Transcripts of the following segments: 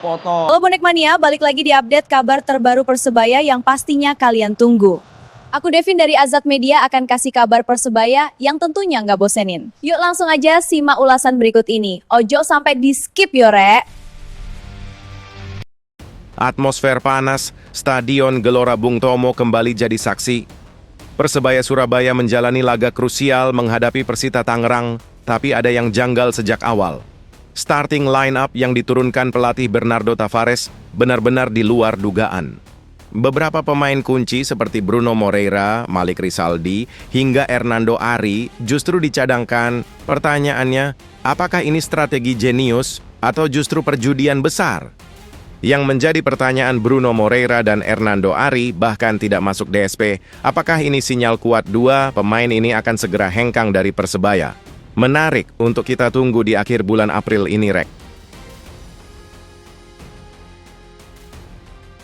Foto. Halo Bonek Mania, balik lagi di update kabar terbaru Persebaya yang pastinya kalian tunggu. Aku Devin dari Azad Media akan kasih kabar Persebaya yang tentunya nggak bosenin. Yuk langsung aja simak ulasan berikut ini. Ojo sampai di skip yo rek. Atmosfer panas, Stadion Gelora Bung Tomo kembali jadi saksi. Persebaya Surabaya menjalani laga krusial menghadapi Persita Tangerang, tapi ada yang janggal sejak awal. Starting line-up yang diturunkan pelatih Bernardo Tavares benar-benar di luar dugaan. Beberapa pemain kunci seperti Bruno Moreira, Malik Rizaldi, hingga Hernando Ari justru dicadangkan. Pertanyaannya, apakah ini strategi jenius atau justru perjudian besar? Yang menjadi pertanyaan Bruno Moreira dan Hernando Ari bahkan tidak masuk DSP. Apakah ini sinyal kuat dua pemain ini akan segera hengkang dari Persebaya? Menarik untuk kita tunggu di akhir bulan April ini, Rek.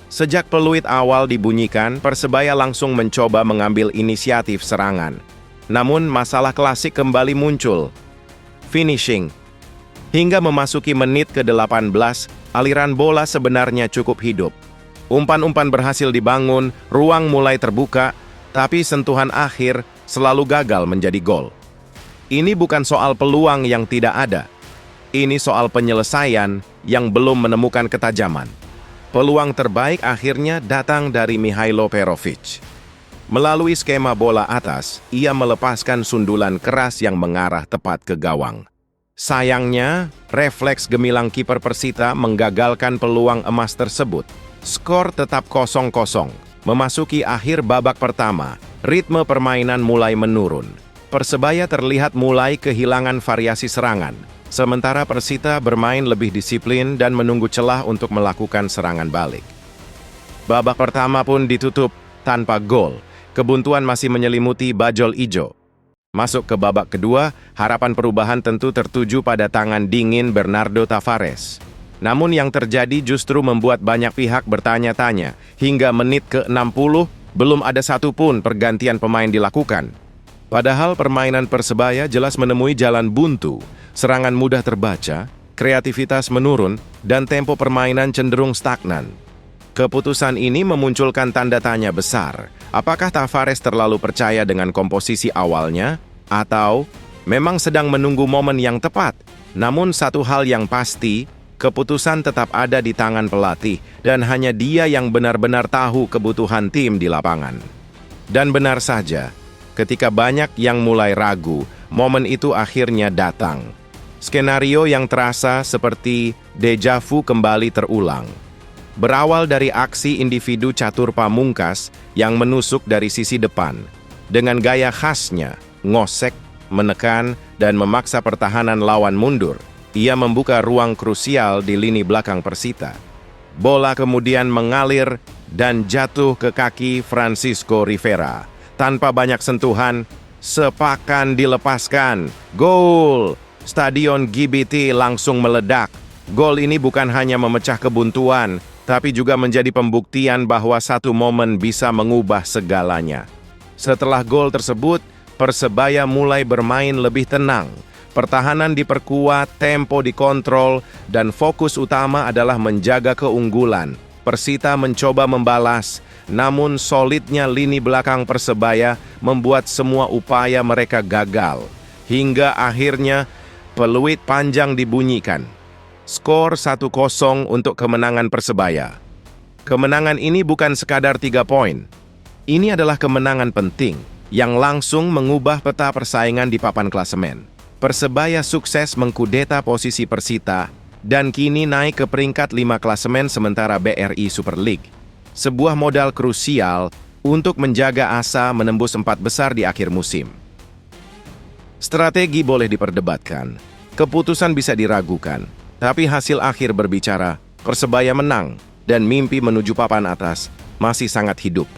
Sejak peluit awal dibunyikan, Persebaya langsung mencoba mengambil inisiatif serangan. Namun masalah klasik kembali muncul. Finishing. Hingga memasuki menit ke-18, aliran bola sebenarnya cukup hidup. Umpan-umpan berhasil dibangun, ruang mulai terbuka, tapi sentuhan akhir selalu gagal menjadi gol. Ini bukan soal peluang yang tidak ada. Ini soal penyelesaian yang belum menemukan ketajaman. Peluang terbaik akhirnya datang dari Mihailo Perovic. Melalui skema bola atas, ia melepaskan sundulan keras yang mengarah tepat ke gawang. Sayangnya, refleks gemilang kiper Persita menggagalkan peluang emas tersebut. Skor tetap 0-0. Memasuki akhir babak pertama, ritme permainan mulai menurun. Persebaya terlihat mulai kehilangan variasi serangan, sementara Persita bermain lebih disiplin dan menunggu celah untuk melakukan serangan balik. Babak pertama pun ditutup tanpa gol. Kebuntuan masih menyelimuti bajul ijo. Masuk ke babak kedua, harapan perubahan tentu tertuju pada tangan dingin Bernardo Tavares. Namun yang terjadi justru membuat banyak pihak bertanya-tanya. Hingga menit ke-60, belum ada satupun pergantian pemain dilakukan. Padahal permainan Persebaya jelas menemui jalan buntu, serangan mudah terbaca, kreativitas menurun, dan tempo permainan cenderung stagnan. Keputusan ini memunculkan tanda tanya besar. Apakah Tavares terlalu percaya dengan komposisi awalnya, atau memang sedang menunggu momen yang tepat? Namun satu hal yang pasti, keputusan tetap ada di tangan pelatih, dan hanya dia yang benar-benar tahu kebutuhan tim di lapangan. Dan benar saja, ketika banyak yang mulai ragu, momen itu akhirnya datang. Skenario yang terasa seperti deja vu kembali terulang. Berawal dari aksi individu catur pamungkas yang menusuk dari sisi depan. Dengan gaya khasnya, ngosek, menekan, dan memaksa pertahanan lawan mundur, ia membuka ruang krusial di lini belakang Persita. Bola kemudian mengalir dan jatuh ke kaki Francisco Rivera. Tanpa banyak sentuhan, sepakan dilepaskan. Gol! Stadion GBT langsung meledak. Gol ini bukan hanya memecah kebuntuan, tapi juga menjadi pembuktian bahwa satu momen bisa mengubah segalanya. Setelah gol tersebut, Persebaya mulai bermain lebih tenang. Pertahanan diperkuat, tempo dikontrol, dan fokus utama adalah menjaga keunggulan. Persita mencoba membalas, namun solidnya lini belakang Persebaya membuat semua upaya mereka gagal. Hingga akhirnya peluit panjang dibunyikan. Skor 1-0 untuk kemenangan Persebaya. Kemenangan ini bukan sekadar 3 poin. Ini adalah kemenangan penting yang langsung mengubah peta persaingan di papan klasemen. Persebaya sukses mengkudeta posisi Persita dan kini naik ke peringkat 5 klasemen sementara BRI Super League. Sebuah modal krusial untuk menjaga asa menembus 4 besar di akhir musim. Strategi boleh diperdebatkan, keputusan bisa diragukan, tapi hasil akhir berbicara, Persebaya menang, dan mimpi menuju papan atas masih sangat hidup.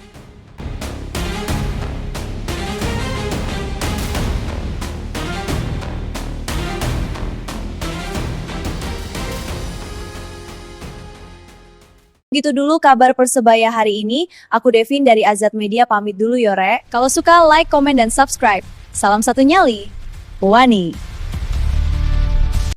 Gitu dulu kabar Persebaya hari ini. Aku Devin dari Azad Media pamit dulu yo rek. Kalau suka like, komen, dan subscribe. Salam satu nyali. Wani.